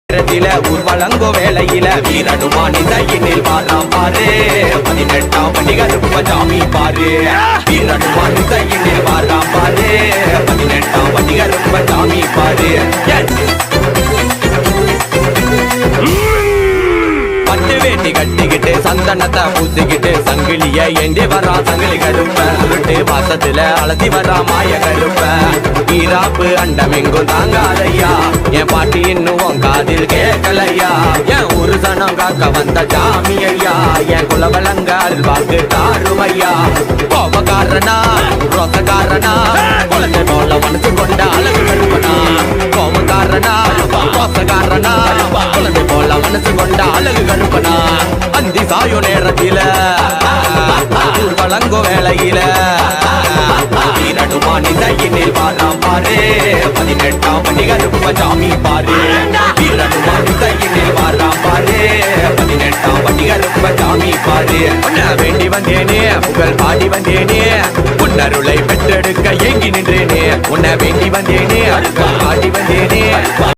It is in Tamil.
ஊர்வலங்கோ வேளையில வீரனுமானி தையினில் வாழாம் பாரு 18ஆம் பண்டிகருப்ப ஜாமி பாரு வீரனுமானி தையினில் வாழாம் பாரு 18ஆம் பண்டிகருப்ப ஜாமி பாரு பட்டு வேட்டி கட்டிக்கிட்டு சந்தனத்தை பூசிக்கிட்டு சங்கிலிய ஏந்தி வரா சங்கிலி கருப்ப உருட்டு வாசத்துல அலசி வரா மாய கருப்ப ஈராப்பு அண்டம் எங்கும் தாங்காதையா என் பாட்டி இன்னும் காதில் கேட்கலையா என் ஒரு சனம் காக்க வந்த ஜாமி ஐயா என் குலவலங்கால் வாக்கு தாருமையா கோபக்காரனா ரோசக்காரனா குழந்தை போல மனசு கொண்ட அழகு கருப்பனா கோபக்காரனா ரோசக்காரனா குழந்தை போல மனசு கொண்ட அழகு கருப்பனா அந்தி சாயோ நேரத்தில ஊர்வலங்கோ வேளையில வீரனுமானி தையினில் வாழாம் பாரு 18ஆம் பண்டிகருப்ப ஜாமி பாரு வீரனுமானி தையினில் வாழாம் பாரு 18ஆம் பண்டிகருப்ப ஜாமி பாரு உன்னை வேண்டி வந்தேனே புகழ் பாடி வந்தேனே உன்னருளை பெற்றெடுக்க ஏங்கி நின்றேனே உன்னை வேண்டி வந்தேனே பாடி வந்தேனே